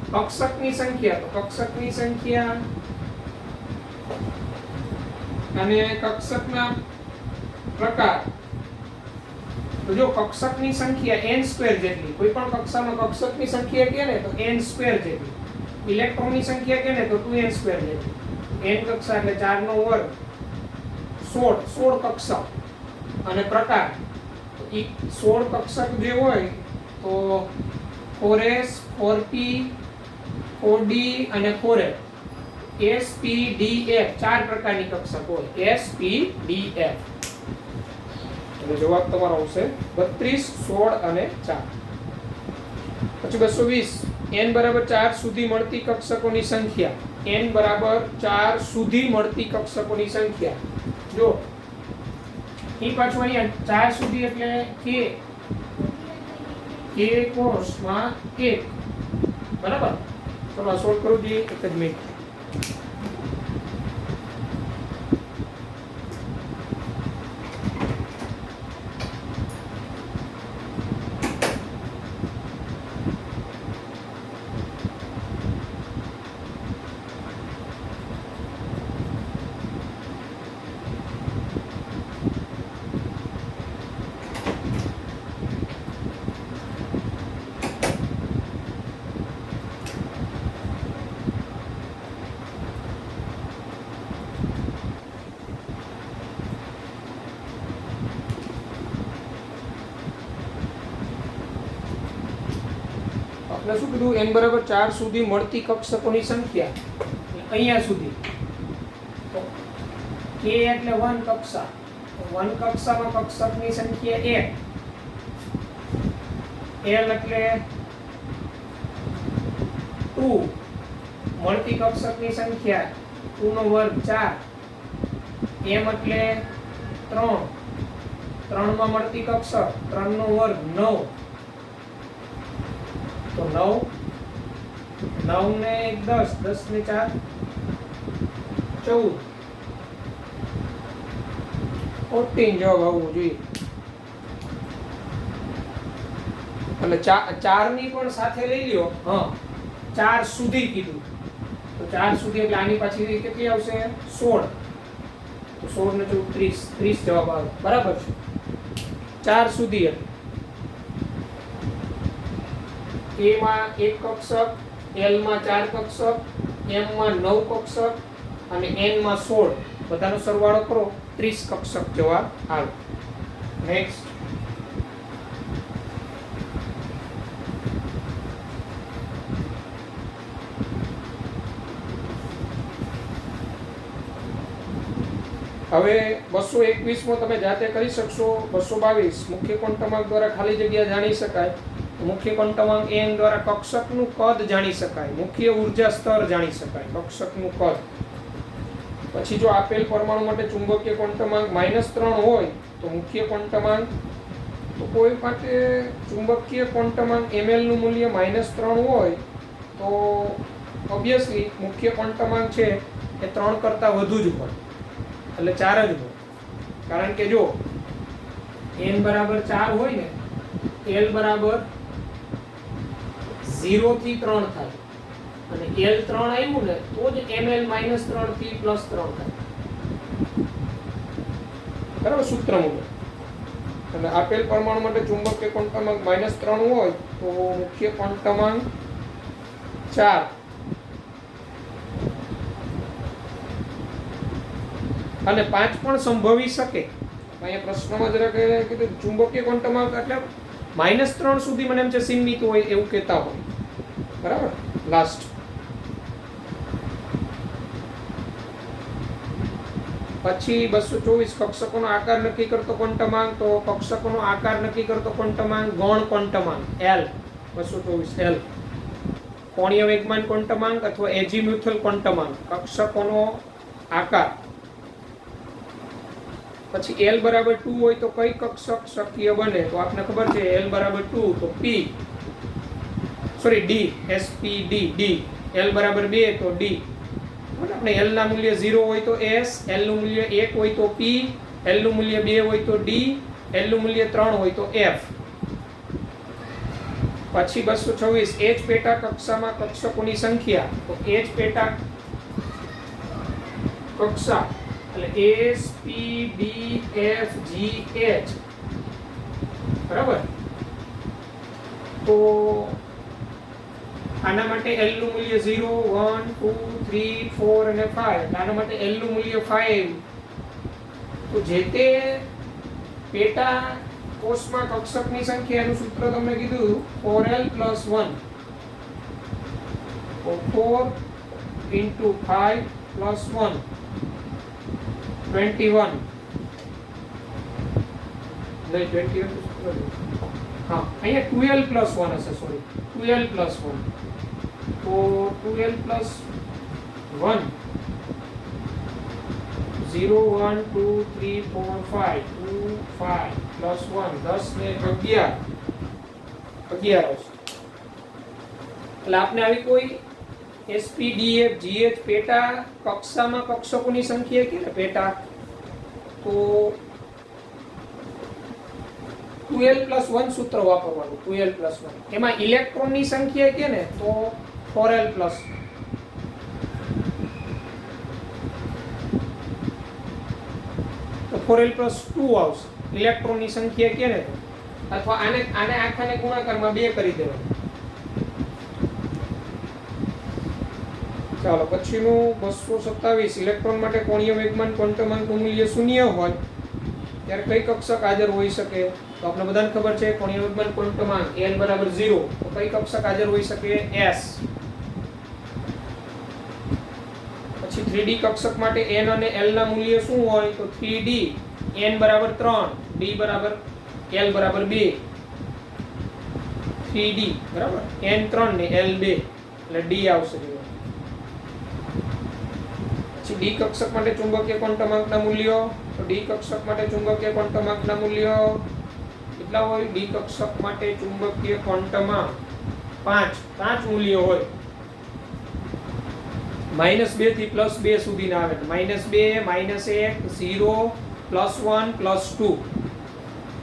કક્ષકની સંખ્યા, તો કક્ષકની સંખ્યા અને કક્ષકના પ્રકાર. તો જો કક્ષકની સંખ્યા n² જેટલી, કોઈ પણ કક્ષામાં કક્ષકની સંખ્યા કે ને તો n² જેટલી, ઇલેક્ટ્રોનની સંખ્યા કે ને તો 2n² જેટલી. n કક્ષા એટલે 4 નો વર્ગ, 16 કક્ષક. અને પ્રકાર, 16 કક્ષક જે હોય તો 4s, 4p, 4d અને 4f. s, p, d, f 4 પ્રકારની કક્ષક હોય. s, p, d, f. એટલે જવાબ તમારો આવશે 32, 16 અને 4. પછી 220, n બરાબર 4 સુધી મળતી કક્ષકોની સંખ્યા. n બરાબર 4 સુધી મળતી કક્ષકોની સંખ્યા. જો એ પાછું અહીંયા 4 સુધી એટલે k, k કૌંસમાં 1 બરાબર. ચલો આ સોલ્વ કરું જોઈએ એક જ મિનિટ. આપણે શું કીધું n બરાબર 4 સુધી મળતી કક્ષકોની સંખ્યા અહીંયા સુધી. તો k એટલે 1 કક્ષા. 1 કક્ષામાં કક્ષકની સંખ્યા 1. l એટલે 2. મળતી કક્ષકની સંખ્યા 2 નો વર્ગ 4. m એટલે 3. 3 માં મળતી કક્ષક 3 નો વર્ગ 9. તો 9 ને 1 10, 10 ને 4 14. 14 જવાબ આવવો જોઈએ. એટલે 4 ની પણ સાથે લઈ લ્યો. હા, 4 સુધી કીધું તો 4 સુધી એટલે આની પાછી કેટલી આવશે? 16. તો 16 ને 30, 30 જવાબ આવે. બરાબર છે. 4 સુધી એટલે a માં 1 કક્ષક, l માં 4 કક્ષક, m માં 9 કક્ષક અને n માં 16. બધાનો સરવાળો કરો 30 કક્ષક જવાબ આવે. નેક્સ્ટ. હવે 221 માં તમે જાતે કરી શકશો. 222 મુખ્ય ક્વોન્ટમાર્ક દ્વારા ખાલી જગ્યા જાણી શકાય. મુખ્ય ક્વોન્ટમાર્ક n દ્વારા કક્ષકનું કદ જાણી શકાય. મુખ્ય ઊર્જા સ્તર જાણી શકાય. કક્ષકનું કદ. પછી જો આપેલ પરમાણુ માટે ચુંબકીય ક્વોન્ટમાર્ક -3 હોય તો મુખ્ય ક્વોન્ટમાર્ક, તો કોઈ માટે ચુંબકીય ક્વોન્ટમાર્ક ml નું મૂલ્ય -3 હોય તો ઓબ્વિયસલી મુખ્ય ક્વોન્ટમાર્ક છે એ 3 કરતાં વધુ જ હોય, એટલે 4 જ હોય. કારણ કે જો n બરાબર 4 હોય ને, l બરાબર 0 થી 3 થાય અને l 3 આવ્યું ને તો જ ml -3 થી +3 થાય. બરાબર, સૂત્ર મુજબ. અને આપેલ પરમાણુ માટે ચુંબકીય ક્વોન્ટમાર્ક -3 હોય તો મુખ્ય ક્વોન્ટમાર્ક 4. અને 5 પણ સંભવી શકે. અહીંયા પ્રશ્નમાં જરા કીધું ચુંબકીય ક્વોન્ટમાર્ક એટલે -3 સુધી મને એમ છે સીમિત હોય એવું કહેતા હોય. બરાબર. લાસ્ટ. પછી 224 કક્ષકોનો આકાર નક્કી કરતો ક્વોન્ટમાર્ક. તો કક્ષકોનો આકાર નક્કી કરતો ક્વોન્ટમાર્ક ગૌણ ક્વોન્ટમાર્ક L. 224 L. કોણીય વેગમાન ક્વોન્ટમાર્ક અથવા એઝીમ્યુથલ ક્વોન્ટમાર્ક. કક્ષકોનો આકાર. પછી l બરાબર 2 હોય તો કઈ કક્ષક શક્ય બને? તો આપને ખબર છે l બરાબર 2 તો p D SP D. l બરાબર 2 તો D. આપણે l ના મૂલ્ય 0 હોય તો S, l નું મૂલ્ય 1 હોય તો P, l નું મૂલ્ય 2 હોય તો D, l નું મૂલ્ય 3 હોય તો F. પછી 226 H પેટા કક્ષામાં કક્ષકોની સંખ્યા. તો H પેટા કક્ષા એટલે S P D F G H. બરાબર. તો આના માટે l નું મૂલ્ય 0 1 2 3 4 અને 5. આના માટે l નું મૂલ્ય 5. તો જે તે પેટા કોષમાં કક્ષકની સંખ્યાનું સૂત્ર તમને કીધું 4l + 1. તો 4 × 5 + 1 21. નહીં 21. હા, અહીંયા 12 + 1 હશે. સોરી, 12 + 1. તો 12 + 1 0 1 2 3 4 5 2 5 + 1 10 ને 11. 11 આવશે. એટલે આપને આવી કોઈ SP DF GH પેટા કક્ષામાં કક્ષકોની સંખ્યા કે પેટા તો 2l+1 સૂત્ર વાપરવાનું. 2l+1 એમાં ઇલેક્ટ્રોનની સંખ્યા કે ને તો 4l+. તો 4l+2 આવશે ઇલેક્ટ્રોનની સંખ્યા કે ને તો, અથવા આને આખાને ગુણાકારમાં 2 કરી દેવાનું. ચાલો પછીનું 227 ઇલેક્ટ્રોન માટે કોણીય વેગમાન ક્વોન્ટમાંકનું મૂલ્ય 0 હોય ત્યારે કઈ કક્ષક હાજર હોઈ શકે? તો આપણે બધાને ખબર છે કોણીય વેગમાન ક્વોન્ટમાંક l = 0, તો કઈ કક્ષક હાજર હોઈ શકે? s. પછી 3D કક્ષક માટે n અને l ના મૂલ્ય શું હોય? તો 3D n = 3, d = l = 2. 3D બરાબર, n 3 ને l 2 એટલે d આવશે. પછી ડી કક્ષક માટે ચુંબકીય ક્વોન્ટમાંકના મૂલ્યો, તો ડી કક્ષક માટે ચુંબકીય ક્વોન્ટમાંકના મૂલ્યો કેટલા હોય? ડી કક્ષક માટે ચુંબકીય ક્વોન્ટમાંક 5 મૂલ્યો હોય. -2 થી +2 સુધીના આવે. -2, -1, 0, +1, +2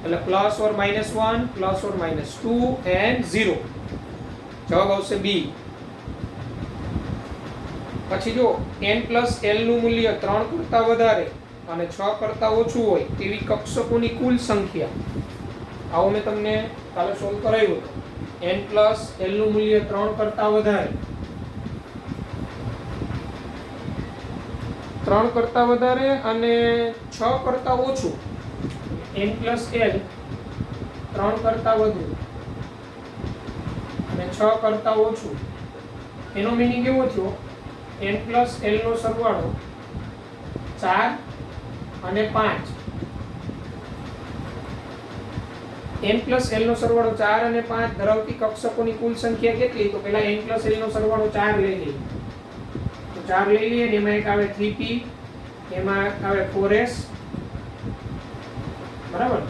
એટલે +or -1, +or -2 and 0. જવાબ આવશે બી. પછી જો n + l નું મૂલ્ય 3 કરતા વધારે અને 6 કરતા ઓછું હોય તેવી કક્ષકોની કુલ સંખ્યા, આવો મેં તમને કાલે સોલ્વ કરાવ્યું હતું. n + l નું મૂલ્ય 3 કરતા વધારે, 3 કરતા વધારે અને 6 કરતા ઓછું. n + l 3 કરતા વધુ અને 6 કરતા ઓછું, એનો મીનિંગ એવો થયો n + l નો સરવાળો 4 અને 5. n + l નો સરવાળો 4 અને 5 ધરાવતી કક્ષકોની કુલ સંખ્યા કેટલી? તો પહેલા n + l નો સરવાળો 4 લઈ લઈએ. તો 4 લઈ લઈએ ને એમાં એક આવે 3p, એમાં આવે 4s બરાબર.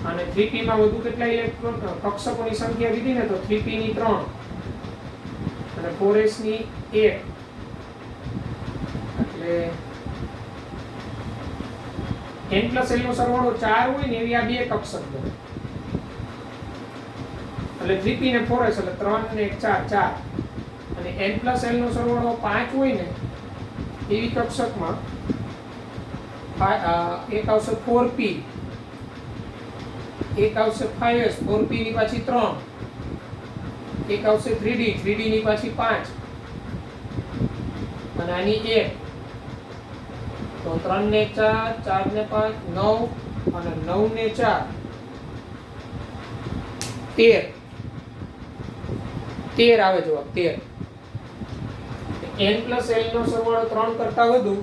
અને 3p માં વધુ કેટલા ઇલેક્ટ્રોન કક્ષકોની સંખ્યા કીધી ને? તો 3p ની 3 અને 4s ની 1. n + l નો સરવાળો 4 હોય ને એવી આ બે કક્ષક બને. એટલે 3p ને 4s એટલે 3 ને 1 4. અને n + l નો સરવાળો 5 હોય ને એવી કક્ષકમાં એક આવશે 4p, એક આવશે 5s, 4p ની પાછી 3, એક આવશે 3d, 3d ની પાછી 5 અને આની 1. તો 3 ને 4, 4 ને 5, 9 અને 9 ને 4 13 આવે જવાબ 13. n + l નો સરવાળો 3 કરતા વધુ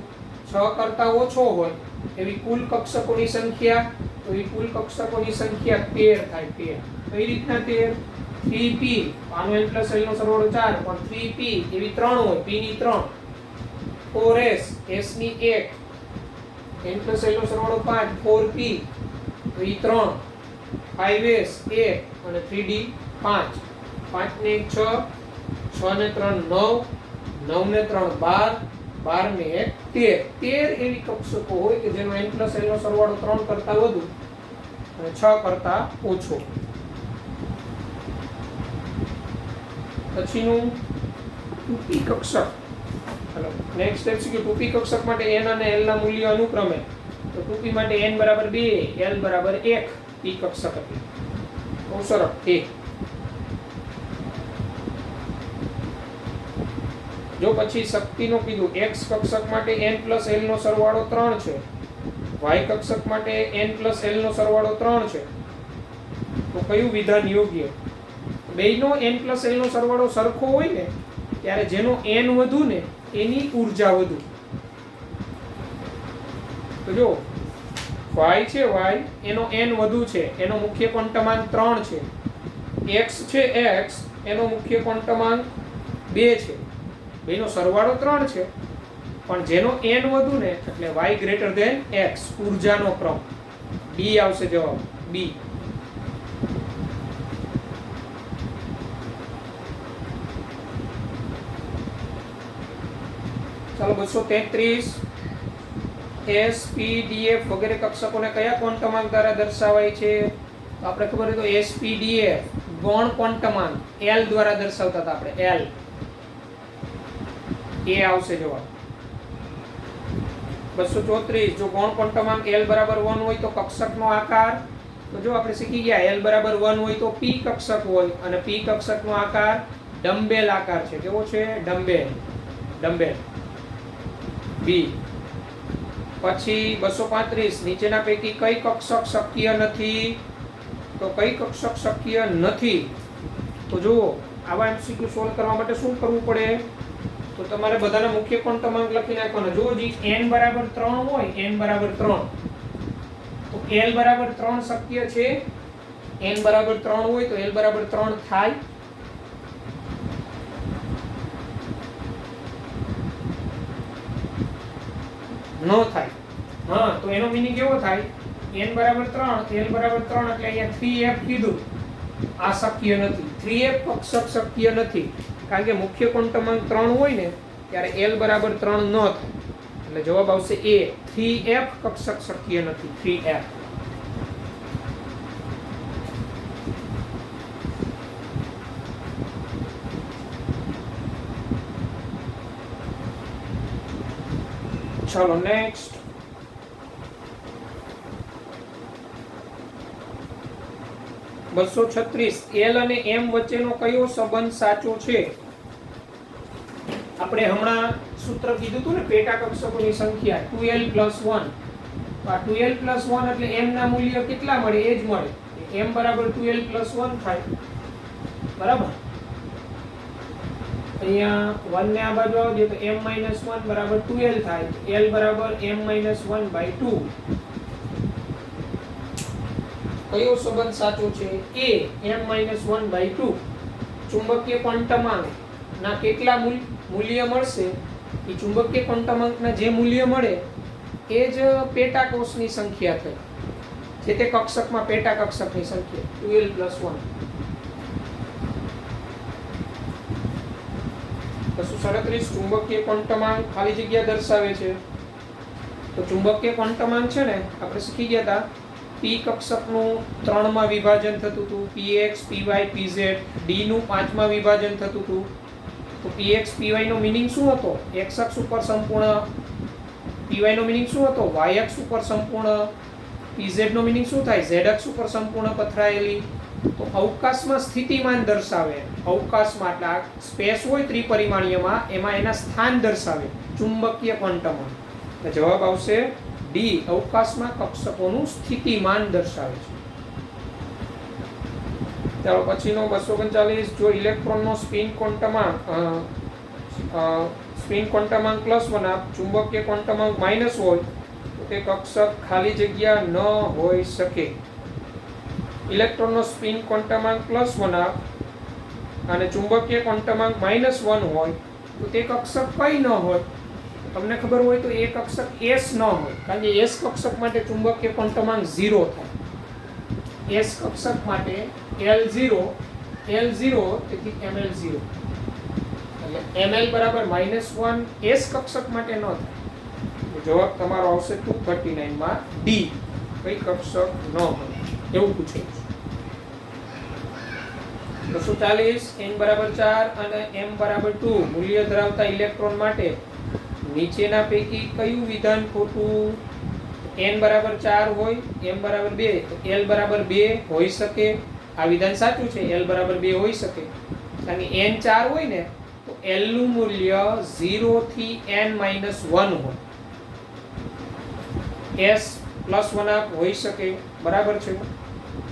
6 કરતા ઓછો હોય એવી કુલ કક્ષકોની સંખ્યા, તો એ કુલ કક્ષકોની સંખ્યા 13 થાય. 13 કઈ રીતના 13? 3p, આનો n + l નો સરવાળો 4 પણ 3p એવી 3 હોય, p ની 3, 4s, s ની 1, n + l નો સરવાળો 5, 4p તો એ 3, 5s 1 અને 3d 5. 5 ને 1 6, 6 ને 3 9, 9 ને 3 12, 12 ને 1 13. 13 એવી કક્ષકો હોય કે જેનો n + l નો સરવાળો 3 કરતા વધુ અને 6 કરતા ઓછો. પછીનું 2p કક્ષક. ચલો નેક્સ્ટ સ્ટેપ છે કે 2p કક્ષક માટે n અને l ના મૂલ્ય અનુક્રમે, તો 2p માટે n = 2, l = 1 p કક્ષક હતી. બહુ સરળ. જો પછી શક્તિનો કીધું x કક્ષક માટે n + l નો સરવાળો 3 છે, y કક્ષક માટે n + l નો સરવાળો 3 છે, તો કયું વિધાન યોગ્ય? બેયનો n + l નો સરવાળો સરખો હોય ને ત્યારે જેનો n વધુ ને એની ઊર્જા વધુ. તો જો y છે, y એનો n વધુ છે, એનો મુખ્ય ક્વોન્ટમાંક 3 છે. x છે, x એનો મુખ્ય ક્વોન્ટમાંક 2 છે. બેનો સરવાળો 3 છે પણ જેનો n વધુ ને એટલે y > x ઊર્જાનો ક્રમ. b આવશે જવાબ b. ચાલો 233 એસ પી ડી એફ વગેરે કક્ષકોને કયા ક્વોન્ટમાંક દ્વારા દર્શાવાય છે? તો આપણે ખબર હોય તો એસ પી ડી એફ ગૌણ ક્વોન્ટમાંક એલ દ્વારા દર્શાવતા હતા આપણે, એલ એ આવશે જવાબ. 234 જો ગૌણ ક્વોન્ટમાંક એલ બરાબર 1 હોય તો કક્ષકનો આકાર, તો જો આપણે શીખી ગયા એલ બરાબર 1 હોય તો પી કક્ષક હોય અને પી કક્ષકનો આકાર ડમ્બેલ આકાર છે. કેવો છે? ડમ્બેલ. ડમ્બેલ બી. પછી 235 નીચેના પૈકી કઈ કક્ષક શક્ય નથી? તો કઈ કક્ષક શક્ય નથી? તો જુઓ આવા એમસીક્યુ સોલ્વ કરવા માટે શું કરવું પડે? તો તમારે બધાના મુખ્ય ક્વોન્ટમાંક લખી નાખવાના. જો જી n બરાબર 3 હોય, n બરાબર 3 તો l બરાબર 3 શક્ય છે. n બરાબર 3 હોય તો l બરાબર 3 થાય. ન થાય. હા, તો એનો મીનિંગ કેવો થાય? n બરાબર 3, l બરાબર 3 એટલે અહીંયા 3f કીધું, આ શક્ય નથી. 3f કક્ષક શક્ય નથી કારણ કે મુખ્ય ક્વોન્ટમાંક 3 હોય ને ત્યારે l બરાબર 3 ન થાય. એટલે જવાબ આવશે a. 3f કક્ષક શક્ય નથી. 3f. ચાલો નેક્સ્ટ. 236 L અને M વચ્ચેનો કયો સંબંધ સાચો છે? આપણે હમણાં સૂત્ર કીધું હતું ને પેટા કક્ષકોની સંખ્યા 2L + 1. આ 2L + 1 એટલે M ના મૂલ્ય કેટલા મળે? એ જ મળે. M બરાબર 2L + 1 થાય. બરાબર. અહીંયા 1 ને આ બાજુ આવજે તો M - 1 બરાબર 2L થાય. L બરાબર M - 1/2. કયો સંબંધ સાચો છે? a. M - 1/2. ચુંબકીય ક્વોન્ટમાંક ના કેટલા મૂલ્ય મળશે? એ ચુંબકીય ક્વોન્ટમાંકના જે મૂલ્ય મળે એ જ પેટા કોષની સંખ્યા થઈ. જે તે કક્ષકમાં પેટા કક્ષકની સંખ્યા 2L + 1. 237 ચુંબકીય ક્વોન્ટમાંક ખાલી જગ્યા દર્શાવે છે. તો ચુંબકીય ક્વોન્ટમાંક છે ને આપણે શીખી ગયા હતા પી કક્ષકનું 3 માં વિભાજન થતું હતું, px py pz. ડી નું 5 માં વિભાજન થતું હતું. તો px py નો મીનિંગ શું હતો? x અક્ષ ઉપર સંપૂર્ણ. py નો મીનિંગ શું હતો? y અક્ષ ઉપર સંપૂર્ણ. pz નો મીનિંગ શું થાય? z અક્ષ ઉપર સંપૂર્ણ પથરાયેલી. તો અવકાશમાં સ્થિતિમાન દર્શાવે. અવકાશમાં એટલે આ સ્પેસ હોય ત્રિપરિમાણીયમાં એમાં એના સ્થાન દર્શાવે ચુંબકીય ક્વોન્ટમાંક. તો જવાબ આવશે ડી. અવકાશમાં કક્ષકોનું સ્થિતિમાન દર્શાવે છે. ચાલો પછીનો 239 જો ઇલેક્ટ્રોનનો સ્પિન ક્વોન્ટમાંક +1 ચુંબકીય ક્વોન્ટમાંક માઇનસ હોય તો તે કક્ષક ખાલી જગ્યા ન હોઈ શકે. ઇલેક્ટ્રોનનો સ્પિન ક્વોન્ટમાંક +1 અને ચુંબકીય ક્વોન્ટમાંક -1 હોય તો તે કક્ષક કઈ ન હોય? તમને ખબર હોય તો એ કક્ષક S ન હોય કારણ કે S કક્ષક માટે ચુંબકીય ક્વોન્ટમાંક 0 થાય. S કક્ષક માટે L0 તેથી Ml0 એટલે Ml બરાબર -1 S કક્ષક માટે ન થાય. જવાબ તમારો આવશે 239 માં ડી. કઈ કક્ષક ન હોય એવું પૂછ્યું છે. 240 n બરાબર 4 અને m બરાબર 2 મૂલ્ય ધરાવતા ઇલેક્ટ્રોન માટે નીચેના પૈકી કયું વિધાન ખોટું? n બરાબર 4 હોય, m બરાબર 2 તો l બરાબર 2 હોઈ શકે. આ વિધાન સાચું છે. l બરાબર 2 હોઈ શકે કારણ કે n 4 હોય ને તો l નું મૂલ્ય 0 થી n - 1 હોય. s +1 હોઈ શકે. બરાબર છે.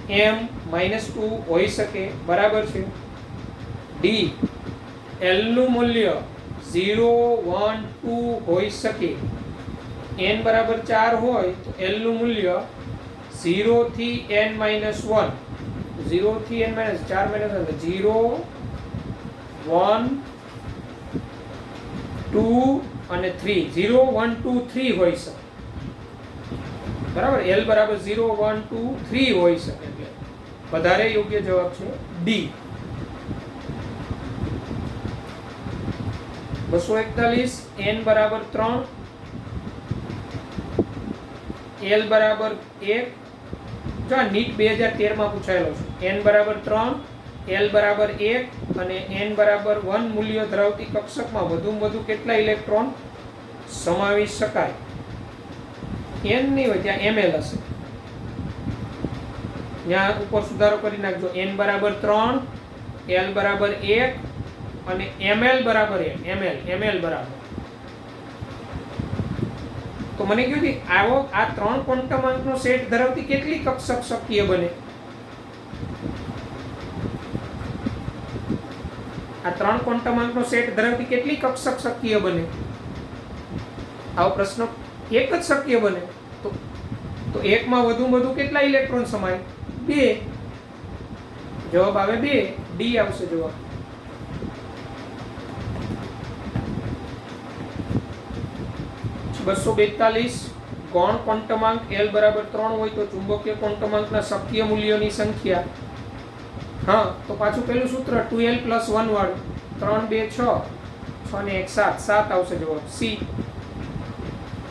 m -2 હોઈ શકે. બરાબર છે. ડી l નું મૂલ્ય 0 1 2 હોઈ શકે. n બરાબર 4 હોય તો l નું મૂલ્ય 0 થી n - 1. 0 થી n - 4 - 1 0 1 2 અને 3. 0 1 2 3 હોઈ શકે. બરાબર. l બરાબર 0 1 2 3 હોઈ શકે. એટલે વધારે યોગ્ય જવાબ છે ડી. 241, n બરાબર 3, l બરાબર 1. જો આ નીટ 2013 માં પૂછાયેલો છે. n બરાબર 3, l બરાબર 1 અને n બરાબર 1 મૂલ્ય ધરાવતી કક્ષકમાં વધુમાં વધુ કેટલા ઇલેક્ટ્રોન સમાવી શકાય? n નહીં હોય ત્યાં ml હશે. ત્યાં ઉપર સુધારો કરી નાખજો. n બરાબર 3, l બરાબર 1 અને ml બરાબર 1. ml બરાબર. તો મને કહ્યું કે આવો આ 3 ક્વોન્ટમ અંકનો સેટ ધરાવતી કેટલી કક્ષક શક્ય બને? આ 3 ક્વોન્ટમ અંકનો સેટ ધરાવતી કેટલી કક્ષક શક્ય બને? આવો પ્રશ્ન એક જ શક્ય બને. તો એકમાં વધુમાં વધુ કેટલા ઇલેક્ટ્રોન સમાય? 2. જવાબ આવે 2. ડી આવશે જવાબ. બસો 42, ગૌણ ક્વોન્ટમાંક L બરાબર 3 હોય તો ચુંબકીય ક્વોન્ટમાંકના શક્ય મૂલ્યોની સંખ્યા. હા, તો પાછું પેલું સૂત્ર 2L + 1 વાળું. 3 2 6, 6 ને 1 7, 7 આવશે જવાબ. સી.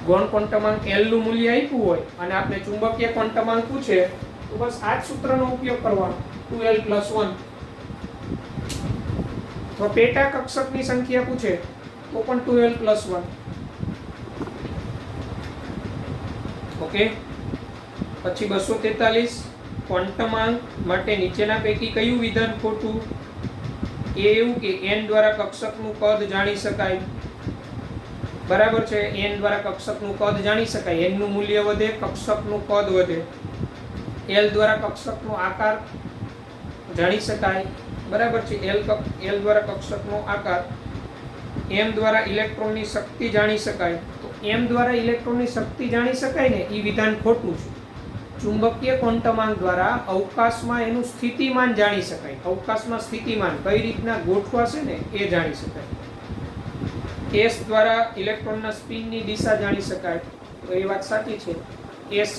ગૌણ ક્વોન્ટમાંક L નું મૂલ્ય આપ્યું હોય અને આપણે ચુંબકીય ક્વોન્ટમાંક પૂછે તો બસ આ જ સૂત્રનો ઉપયોગ કરવાનો. 2L + 1. તો પેટા કક્ષકની સંખ્યા પૂછે તો પણ 2L + 1. ઓકે. પછી 243, ક્વોન્ટમાંક માટે નીચેના પૈકી કયું વિધાન ખોટું? એ એવું કે n દ્વારા કક્ષકનું કદ જાણી શકાય. બરાબર છે, n દ્વારા કક્ષકનું કદ જાણી શકાય. n નું મૂલ્ય વધે, કક્ષકનું કદ વધે. l દ્વારા કક્ષકનો આકાર જાણી શકાય. બરાબર છે, l દ્વારા કક્ષકનો આકાર. m દ્વારા ઇલેક્ટ્રોનની શક્તિ જાણી શકાય. તો m દ્વારા ઇલેક્ટ્રોનની શક્તિ જાણી શકાય ને એ વિધાન ખોટું છે. ચુંબકીય ક્વોન્ટમાંક દ્વારા અવકાશમાં એનું સ્થિતિમાન જાણી શકાય. અવકાશમાં સ્થિતિમાન કઈ રીતના ગોઠવાશે ને એ જાણી શકાય. s દ્વારા ઇલેક્ટ્રોનના સ્પિનની દિશા જાણી શકાય. તો એ વાત સાચી છે. s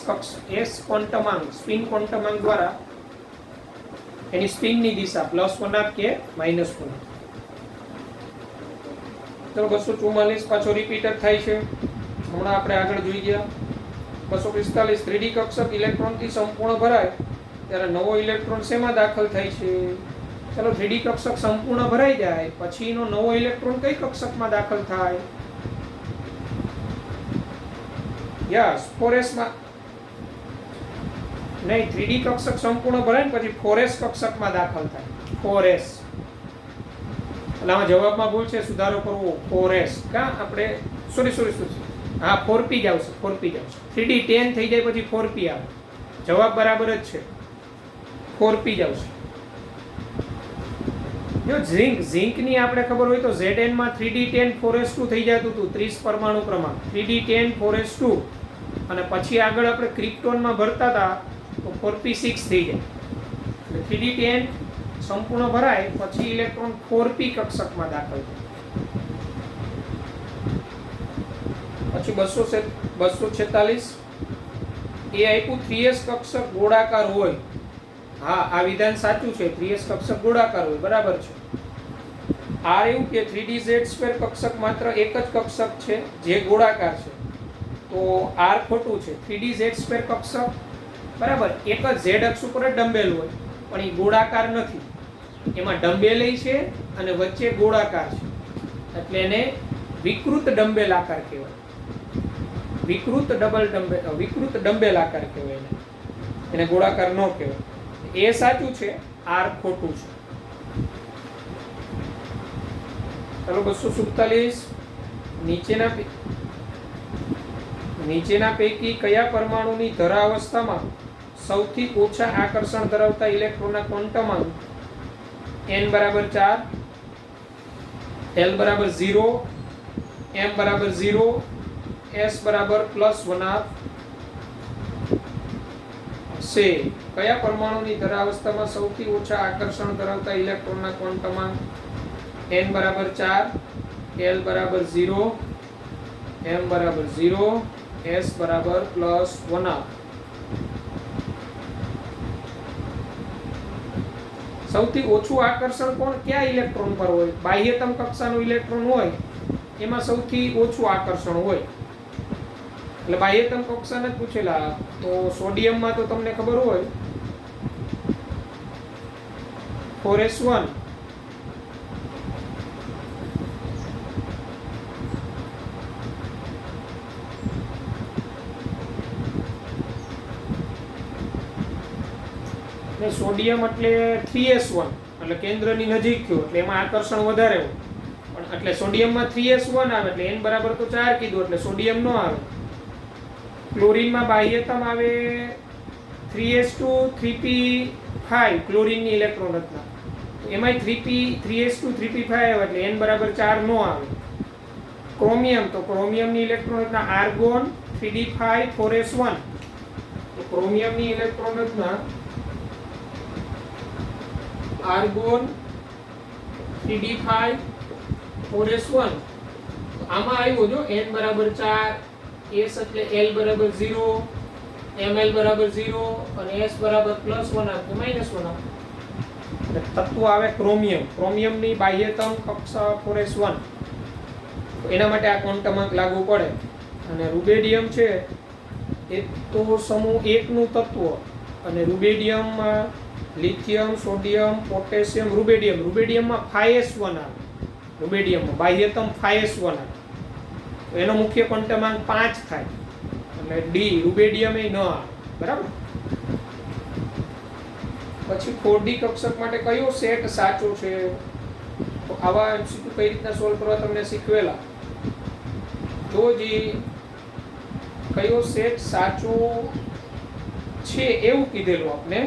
ક્વોન્ટમાંક, સ્પિન ક્વોન્ટમાંક દ્વારા એની સ્પિનની દિશા +1 કે -1. ચલો 244 પાછો રિપીટર થાય છે. હમણાં આપણે આગળ જોઈ ગયા. 245, 3D કક્ષક ઇલેક્ટ્રોનથી સંપૂર્ણ ભરાય ત્યારે નવો ઇલેક્ટ્રોન શેમાં દાખલ થાય છે? ચલો 3D કક્ષક સંપૂર્ણ ભરાઈ જાય પછીનો નવો ઇલેક્ટ્રોન કઈ કક્ષકમાં દાખલ થાય? યસ, 4s માં. નહીં, 3D કક્ષક સંપૂર્ણ ભરાય ને પછી 4s કક્ષકમાં દાખલ થાય. 4s. એટલે આમાં જવાબમાં ભૂલ છે, સુધારો કરવો. 4s કા આપણે સોરી હા 4p જ આવશે. 4p જ આવશે. 3D 10 થઈ જાય પછી 4p આવે. જવાબ બરાબર જ છે, 4p જ આવશે. જો ઝિંકની આપણે ખબર હોય તો Zn માં 3D10 4s2 થઈ જતું હતું. 30 પરમાણુ ક્રમાંક 3D10 4s2 અને પછી આગળ આપણે ક્રિપ્ટોનમાં ભરતા હતા તો 4p6 થઈ જાય. એટલે 3D10 સંપૂર્ણ ભરાય પછી ઇલેક્ટ્રોન 4p કક્ષકમાં દાખલ થાય. પછી 246, એ આપ્યું 3s કક્ષક ગોળાકાર હોય. હા, આ વિધાન સાચું છે. 3s કક્ષક ગોળાકાર હોય, બરાબર છે. r એવું કે 3dz2 કક્ષક માત્ર એક જ કક્ષક છે જે ગોળાકાર છે. તો r ખોટું છે. 3dz2 કક્ષક બરાબર એક જ z અક્ષ ઉપર જ ડમ્બેલ હોય પણ એ ગોળાકાર નથી. એમાં ડમ્બેલ છે અને વચ્ચે ગોળાકાર છે એટલે એને વિકૃત ડમ્બેલ આકાર કહેવાય. વિકૃત ડમ્બેલ આકાર કહેવાય એને ગોળાકાર ન કહેવાય. એ સાચું છે, r ખોટું છે. ચાલો 247, નીચેના પૈકી કયા પરમાણુની ધરાવસ્થામાં સૌથી ઓછા આકર્ષણ ધરાવતા ઇલેક્ટ્રોનના ક્વોન્ટમાંક n બરાબર 4, l બરાબર 0, m બરાબર 0, s બરાબર +1/2 છે? કયા પરમાણુની ધરાવસ્થામાં સૌથી ઓછા આકર્ષણ ધરાવતા ઇલેક્ટ્રોનના ક્વોન્ટમાંક n બરાબર 4, l બરાબર 0, m બરાબર 0, s બરાબર +1/2? સૌથી ઓછું આકર્ષણ કોણ કયા ઇલેક્ટ્રોન પર હોય? બાહ્યતમ કક્ષાનો ઇલેક્ટ્રોન હોય એમાં સૌથી ઓછું આકર્ષણ હોય. એટલે બાહ્યતમ કક્ષાના જ પૂછેલા. તો સોડિયમમાં તો તમને ખબર હોય 4s1 સોડિયમ એટલે 3s1 એટલે કેન્દ્રની નજીક થયું એટલે એમાં આકર્ષણ વધારે હોય. પણ એટલે સોડિયમમાં 3s1 આવે એટલે n બરાબર તો 4 કીધું એટલે સોડિયમ નો આવે. ક્લોરીનમાં બાહ્યતમ આવે 3s2 3p5 ક્લોરીનની ઇલેક્ટ્રોન રચના. એમાંય 3s2 3p5 આવે એટલે n બરાબર 4 નો આવે. ક્રોમિયમ તો ક્રોમિયમની ઇલેક્ટ્રોન રચના આર્ગોન 3d5 4s1. તો ક્રોમિયમની ઇલેક્ટ્રોન રચના આર્ગોન 3d5 4s1. આમાં આવ્યું જો n બરાબર 4, s એટલે l બરાબર 0, ml બરાબર 0 અને s બરાબર +1 આવે -1 આવે. તત્વ આવે ક્રોમિયમ. ક્રોમિયમની બાહ્યતમ કક્ષા 4s1. એના માટે આ ક્વોન્ટમ અંક લાગુ પડે. અને રૂબેડિયમ છે એ તો સમૂહ 1 નું તત્વ. અને રૂબેડિયમમાં લિથિયમ, સોડિયમ, પોટેશિયમ, રૂબેડિયમમાં 5s1 આવે. રૂબેડિયમમાં બાહ્યતમ 5s1 આવે. તો એનો મુખ્ય ક્વોન્ટમ અંક 5 થાય. એટલે ડી રૂબેડિયમ એ ન આવે. બરાબર. પછી 4d કક્ષક માટે કયો સેટ સાચો છે? તો આવા એમસીક્યુ કઈ રીતના સોલ્વ કરવા તમને શીખવેલા. જો જે કયો સેટ સાચો છે એવું કીધેલું આપણે.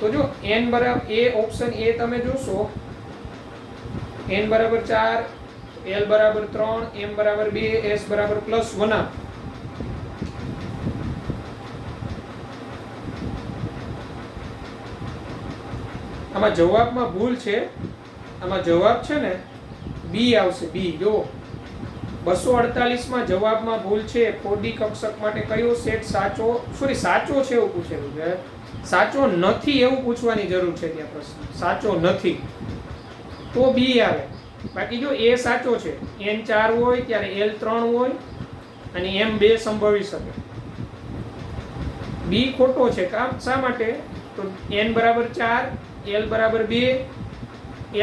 તો જો n બરાબર એ ઓપ્શન એ તમે જોશો n બરાબર 4, l બરાબર 3, m બરાબર 2, s બરાબર +1. આમાં જવાબમાં ભૂલ છે. આમાં જવાબ છે ને બી આવશે. બી જો 248 માં જવાબમાં ભૂલ છે. 4d કક્ષક માટે કયો સેટ સાચો સાચો છે એવું પૂછેલું છે. સાચો નથી એવું પૂછવાની જરૂર છે ત્યાં પ્રશ્ન. સાચો નથી તો બી આવે. બાકી જો એ સાચો છે n 4 હોય ત્યારે l 3 હોય અને m 2 સંભવી શકે. બી ખોટો છે. કામ શા માટે? તો n બરાબર 4, l બરાબર 2,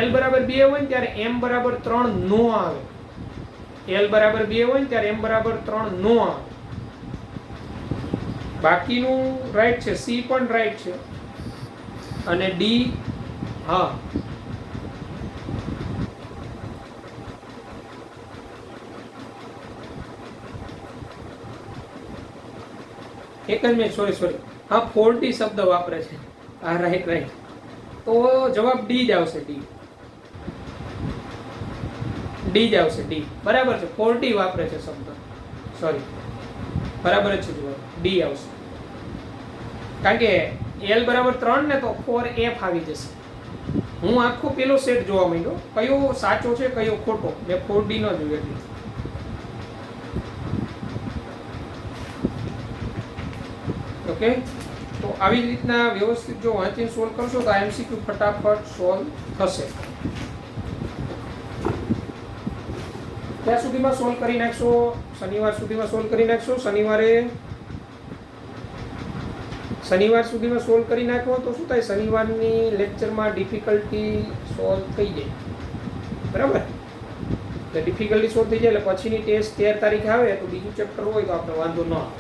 l બરાબર 2 હોય ને ત્યારે m બરાબર 3 નો આવે. l બરાબર 2 હોય ને ત્યારે m બરાબર 3 નો આવે. બાકીનું રાઈટ છે. સી પણ રાઈટ છે અને ડી હા. એક જ મિનિટ. સોરી હા 4d શબ્દ વાપરે છે. હા રાઈટ. તો જવાબ ડી જ આવશે. ડી જ આવશે. ડી બરાબર છે. 4d વાપરે છે શબ્દ. સોરી બરાબર જ છે. જવાબ ડી આવશે. કારણ કે l બરાબર 3 ને તો 4f આવી જશે. હું આખો પેલો સેટ જોવા માંડ્યો કયો સાચો છે કયો ખોટો. મેં 4d નો જોયું. ઓકે. તો આવી રીતના વ્યવસ્થિત જો વાંચીને સોલ્વ કરશો તો એમસીક્યુ ફટાફટ સોલ્વ થશે. ત્યાં સુધીમાં સોલ્વ કરી નાખશો. શનિવાર સુધીમાં સોલ્વ કરી નાખશો. શનિવાર સુધીમાં સોલ્વ કરી નાખો તો શું થાય? શનિવારની લેક્ચરમાં ડિફિકલ્ટી સોલ્વ થઈ જાય. બરાબર. એટલે ડિફિકલ્ટી સોલ્વ થઈ જાય એટલે પછીની ટેસ્ટ 13 તારીખે આવે તો બીજું ચેપ્ટર હોય તો આપણે વાંધો ન આવે.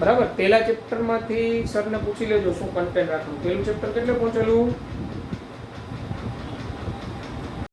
બરાબર. પહેલા ચેપ્ટરમાંથી સરને પૂછી લેજો શું કન્ટેન્ટ રાખવું. પહેલું ચેપ્ટર કેટલે પહોંચેલું?